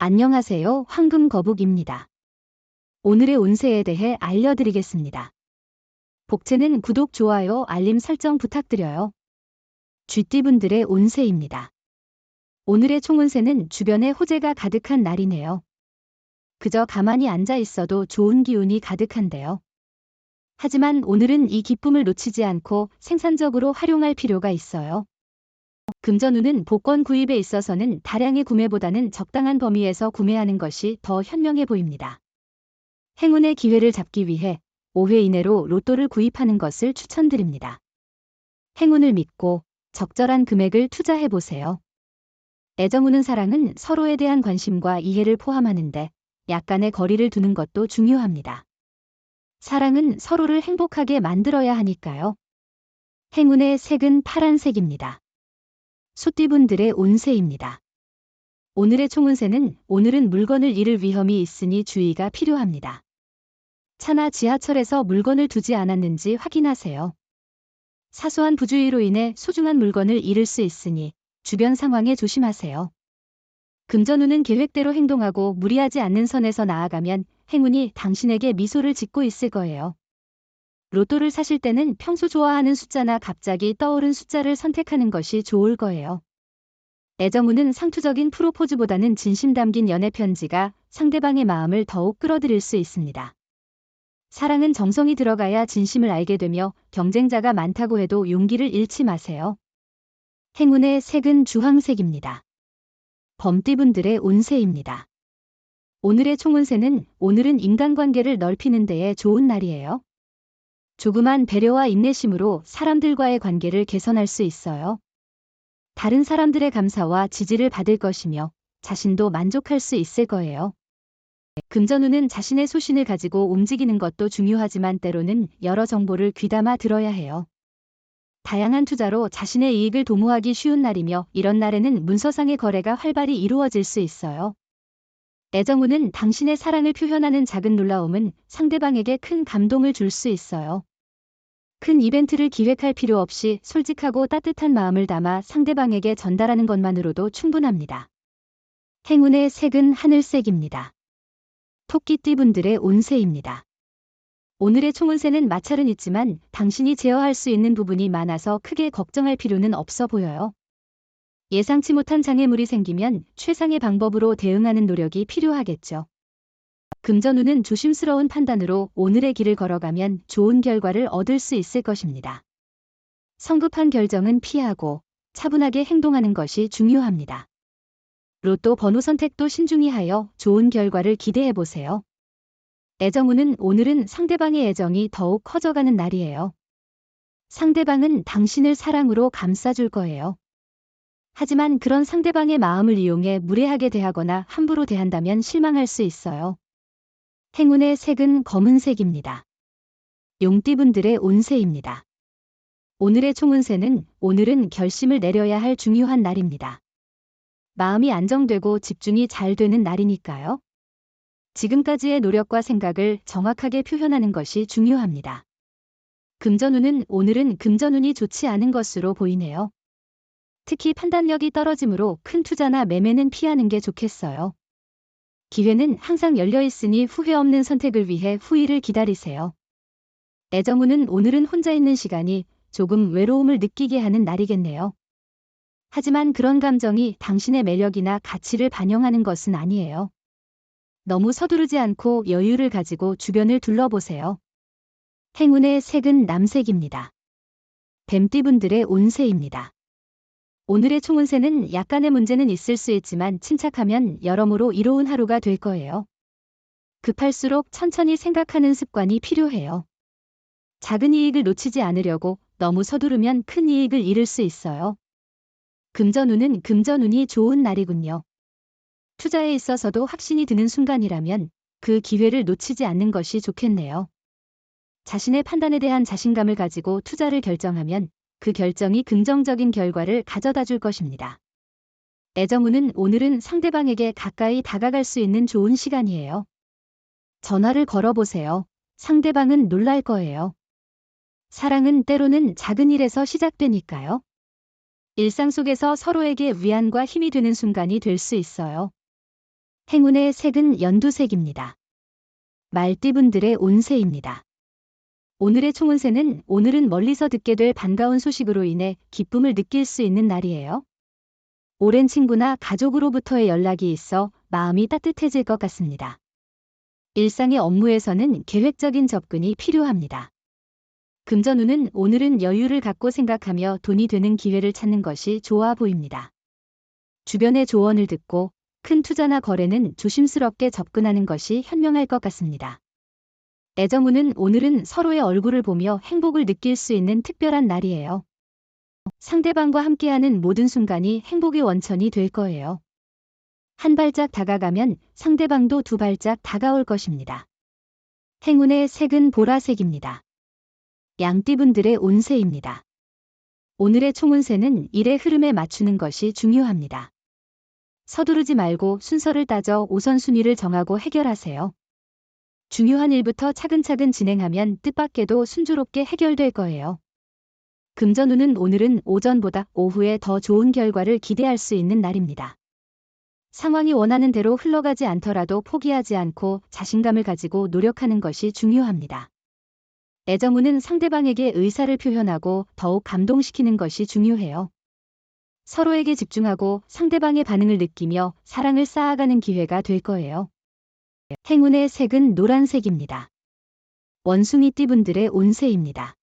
안녕하세요. 황금거북입니다. 오늘의 운세에 대해 알려드리겠습니다. 복채는 구독, 좋아요, 알림 설정 부탁드려요. 쥐띠분들의 운세입니다. 오늘의 총운세는 주변에 호재가 가득한 날이네요. 그저 가만히 앉아 있어도 좋은 기운이 가득한데요. 하지만 오늘은 이 기쁨을 놓치지 않고 생산적으로 활용할 필요가 있어요. 금전운은 복권 구입에 있어서는 다량의 구매보다는 적당한 범위에서 구매하는 것이 더 현명해 보입니다. 행운의 기회를 잡기 위해 5회 이내로 로또를 구입하는 것을 추천드립니다. 행운을 믿고 적절한 금액을 투자해 보세요. 애정우는 사랑은 서로에 대한 관심과 이해를 포함하는데 약간의 거리를 두는 것도 중요합니다. 사랑은 서로를 행복하게 만들어야 하니까요. 행운의 색은 파란색입니다. 소띠분들의 운세입니다. 오늘의 총운세는 오늘은 물건을 잃을 위험이 있으니 주의가 필요합니다. 차나 지하철에서 물건을 두지 않았는지 확인하세요. 사소한 부주의로 인해 소중한 물건을 잃을 수 있으니 주변 상황에 조심하세요. 금전운은 계획대로 행동하고 무리하지 않는 선에서 나아가면 행운이 당신에게 미소를 짓고 있을 거예요. 로또를 사실 때는 평소 좋아하는 숫자나 갑자기 떠오른 숫자를 선택하는 것이 좋을 거예요. 애정운은 상투적인 프로포즈보다는 진심 담긴 연애 편지가 상대방의 마음을 더욱 끌어들일 수 있습니다. 사랑은 정성이 들어가야 진심을 알게 되며 경쟁자가 많다고 해도 용기를 잃지 마세요. 행운의 색은 주황색입니다. 범띠분들의 운세입니다. 오늘의 총운세는 오늘은 인간관계를 넓히는 데에 좋은 날이에요. 조그만 배려와 인내심으로 사람들과의 관계를 개선할 수 있어요. 다른 사람들의 감사와 지지를 받을 것이며 자신도 만족할 수 있을 거예요. 금전운은 자신의 소신을 가지고 움직이는 것도 중요하지만 때로는 여러 정보를 귀담아 들어야 해요. 다양한 투자로 자신의 이익을 도모하기 쉬운 날이며 이런 날에는 문서상의 거래가 활발히 이루어질 수 있어요. 애정운은 당신의 사랑을 표현하는 작은 놀라움은 상대방에게 큰 감동을 줄 수 있어요. 큰 이벤트를 기획할 필요 없이 솔직하고 따뜻한 마음을 담아 상대방에게 전달하는 것만으로도 충분합니다. 행운의 색은 하늘색입니다. 토끼띠분들의 운세입니다. 오늘의 총운세는 마찰은 있지만 당신이 제어할 수 있는 부분이 많아서 크게 걱정할 필요는 없어 보여요. 예상치 못한 장애물이 생기면 최상의 방법으로 대응하는 노력이 필요하겠죠. 금전운은 조심스러운 판단으로 오늘의 길을 걸어가면 좋은 결과를 얻을 수 있을 것입니다. 성급한 결정은 피하고 차분하게 행동하는 것이 중요합니다. 로또 번호 선택도 신중히 하여 좋은 결과를 기대해 보세요. 애정운은 오늘은 상대방의 애정이 더욱 커져가는 날이에요. 상대방은 당신을 사랑으로 감싸줄 거예요. 하지만 그런 상대방의 마음을 이용해 무례하게 대하거나 함부로 대한다면 실망할 수 있어요. 행운의 색은 검은색입니다. 용띠분들의 운세입니다. 오늘의 총운세는 오늘은 결심을 내려야 할 중요한 날입니다. 마음이 안정되고 집중이 잘 되는 날이니까요. 지금까지의 노력과 생각을 정확하게 표현하는 것이 중요합니다. 금전운은 오늘은 금전운이 좋지 않은 것으로 보이네요. 특히 판단력이 떨어지므로 큰 투자나 매매는 피하는 게 좋겠어요. 기회는 항상 열려 있으니 후회 없는 선택을 위해 후일을 기다리세요. 애정운은 오늘은 혼자 있는 시간이 조금 외로움을 느끼게 하는 날이겠네요. 하지만 그런 감정이 당신의 매력이나 가치를 반영하는 것은 아니에요. 너무 서두르지 않고 여유를 가지고 주변을 둘러보세요. 행운의 색은 남색입니다. 뱀띠분들의 운세입니다. 오늘의 총운세는 약간의 문제는 있을 수 있지만 침착하면 여러모로 이로운 하루가 될 거예요. 급할수록 천천히 생각하는 습관이 필요해요. 작은 이익을 놓치지 않으려고 너무 서두르면 큰 이익을 잃을 수 있어요. 금전운은 금전운이 좋은 날이군요. 투자에 있어서도 확신이 드는 순간이라면 그 기회를 놓치지 않는 것이 좋겠네요. 자신의 판단에 대한 자신감을 가지고 투자를 결정하면 그 결정이 긍정적인 결과를 가져다 줄 것입니다. 애정운은 오늘은 상대방에게 가까이 다가갈 수 있는 좋은 시간이에요. 전화를 걸어보세요. 상대방은 놀랄 거예요. 사랑은 때로는 작은 일에서 시작되니까요. 일상 속에서 서로에게 위안과 힘이 되는 순간이 될 수 있어요. 행운의 색은 연두색입니다. 말띠분들의 운세입니다. 오늘의 총운세는 오늘은 멀리서 듣게 될 반가운 소식으로 인해 기쁨을 느낄 수 있는 날이에요. 오랜 친구나 가족으로부터의 연락이 있어 마음이 따뜻해질 것 같습니다. 일상의 업무에서는 계획적인 접근이 필요합니다. 금전운은 오늘은 여유를 갖고 생각하며 돈이 되는 기회를 찾는 것이 좋아 보입니다. 주변의 조언을 듣고 큰 투자나 거래는 조심스럽게 접근하는 것이 현명할 것 같습니다. 애정운은 오늘은 서로의 얼굴을 보며 행복을 느낄 수 있는 특별한 날이에요. 상대방과 함께하는 모든 순간이 행복의 원천이 될 거예요. 한 발짝 다가가면 상대방도 두 발짝 다가올 것입니다. 행운의 색은 보라색입니다. 양띠분들의 운세입니다. 오늘의 총운세는 일의 흐름에 맞추는 것이 중요합니다. 서두르지 말고 순서를 따져 우선순위를 정하고 해결하세요. 중요한 일부터 차근차근 진행하면 뜻밖에도 순조롭게 해결될 거예요. 금전운은 오늘은 오전보다 오후에 더 좋은 결과를 기대할 수 있는 날입니다. 상황이 원하는 대로 흘러가지 않더라도 포기하지 않고 자신감을 가지고 노력하는 것이 중요합니다. 애정운은 상대방에게 의사를 표현하고 더욱 감동시키는 것이 중요해요. 서로에게 집중하고 상대방의 반응을 느끼며 사랑을 쌓아가는 기회가 될 거예요. 행운의 색은 노란색입니다. 원숭이띠분들의 운세입니다.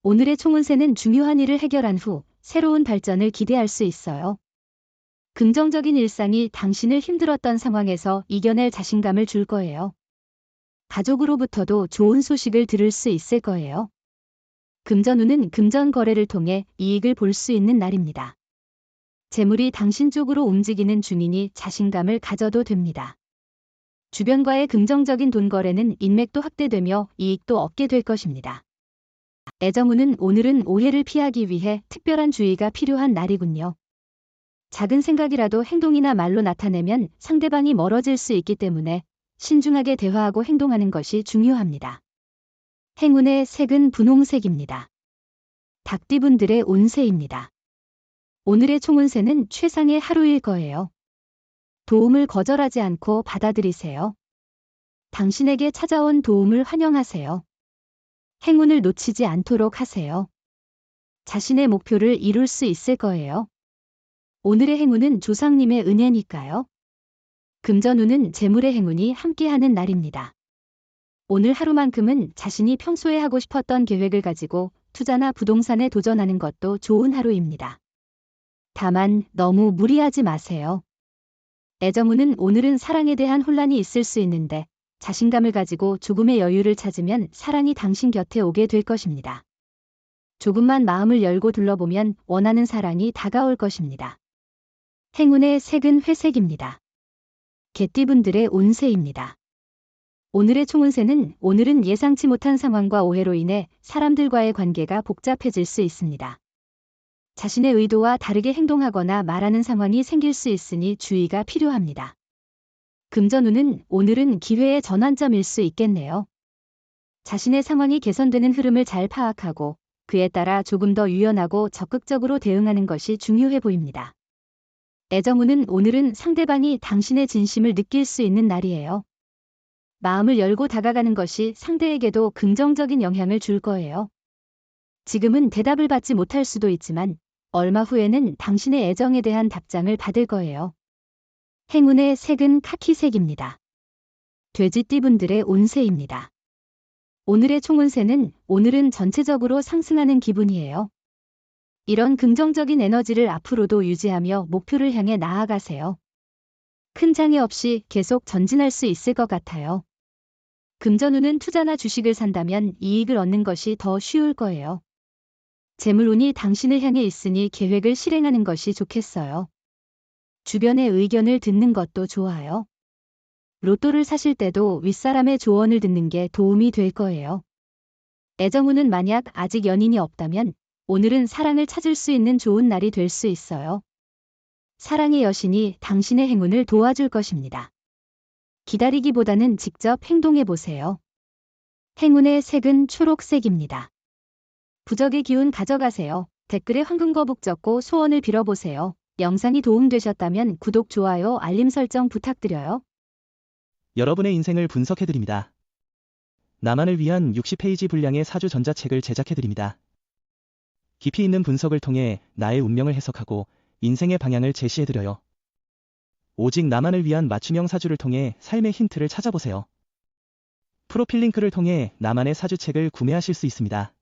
오늘의 총운세는 중요한 일을 해결한 후 새로운 발전을 기대할 수 있어요. 긍정적인 일상이 당신을 힘들었던 상황에서 이겨낼 자신감을 줄 거예요. 가족으로부터도 좋은 소식을 들을 수 있을 거예요. 금전운은 금전 거래를 통해 이익을 볼 수 있는 날입니다. 재물이 당신 쪽으로 움직이는 중이니 자신감을 가져도 됩니다. 주변과의 긍정적인 돈 거래는 인맥도 확대되며 이익도 얻게 될 것입니다. 애정운은 오늘은 오해를 피하기 위해 특별한 주의가 필요한 날이군요. 작은 생각이라도 행동이나 말로 나타내면 상대방이 멀어질 수 있기 때문에 신중하게 대화하고 행동하는 것이 중요합니다. 행운의 색은 분홍색입니다. 닭띠분들의 운세입니다. 오늘의 총운세는 최상의 하루일 거예요. 도움을 거절하지 않고 받아들이세요. 당신에게 찾아온 도움을 환영하세요. 행운을 놓치지 않도록 하세요. 자신의 목표를 이룰 수 있을 거예요. 오늘의 행운은 조상님의 은혜니까요. 금전운은 재물의 행운이 함께하는 날입니다. 오늘 하루만큼은 자신이 평소에 하고 싶었던 계획을 가지고 투자나 부동산에 도전하는 것도 좋은 하루입니다. 다만 너무 무리하지 마세요. 애정운은 오늘은 사랑에 대한 혼란이 있을 수 있는데 자신감을 가지고 조금의 여유를 찾으면 사랑이 당신 곁에 오게 될 것입니다. 조금만 마음을 열고 둘러보면 원하는 사랑이 다가올 것입니다. 행운의 색은 회색입니다. 개띠분들의 운세입니다. 오늘의 총운세는 오늘은 예상치 못한 상황과 오해로 인해 사람들과의 관계가 복잡해질 수 있습니다. 자신의 의도와 다르게 행동하거나 말하는 상황이 생길 수 있으니 주의가 필요합니다. 금전운은 오늘은 기회의 전환점일 수 있겠네요. 자신의 상황이 개선되는 흐름을 잘 파악하고 그에 따라 조금 더 유연하고 적극적으로 대응하는 것이 중요해 보입니다. 애정운은 오늘은 상대방이 당신의 진심을 느낄 수 있는 날이에요. 마음을 열고 다가가는 것이 상대에게도 긍정적인 영향을 줄 거예요. 지금은 대답을 받지 못할 수도 있지만 얼마 후에는 당신의 애정에 대한 답장을 받을 거예요. 행운의 색은 카키색입니다. 돼지띠분들의 운세입니다. 오늘의 총운세는 오늘은 전체적으로 상승하는 기분이에요. 이런 긍정적인 에너지를 앞으로도 유지하며 목표를 향해 나아가세요. 큰 장애 없이 계속 전진할 수 있을 것 같아요. 금전운은 투자나 주식을 산다면 이익을 얻는 것이 더 쉬울 거예요. 재물운이 당신을 향해 있으니 계획을 실행하는 것이 좋겠어요. 주변의 의견을 듣는 것도 좋아요. 로또를 사실 때도 윗사람의 조언을 듣는 게 도움이 될 거예요. 애정운은 만약 아직 연인이 없다면 오늘은 사랑을 찾을 수 있는 좋은 날이 될 수 있어요. 사랑의 여신이 당신의 행운을 도와줄 것입니다. 기다리기보다는 직접 행동해 보세요. 행운의 색은 초록색입니다. 부적의 기운 가져가세요. 댓글에 황금거북 적고 소원을 빌어보세요. 영상이 도움되셨다면 구독, 좋아요, 알림 설정 부탁드려요. 여러분의 인생을 분석해드립니다. 나만을 위한 60페이지 분량의 사주 전자책을 제작해드립니다. 깊이 있는 분석을 통해 나의 운명을 해석하고 인생의 방향을 제시해드려요. 오직 나만을 위한 맞춤형 사주를 통해 삶의 힌트를 찾아보세요. 프로필 링크를 통해 나만의 사주책을 구매하실 수 있습니다.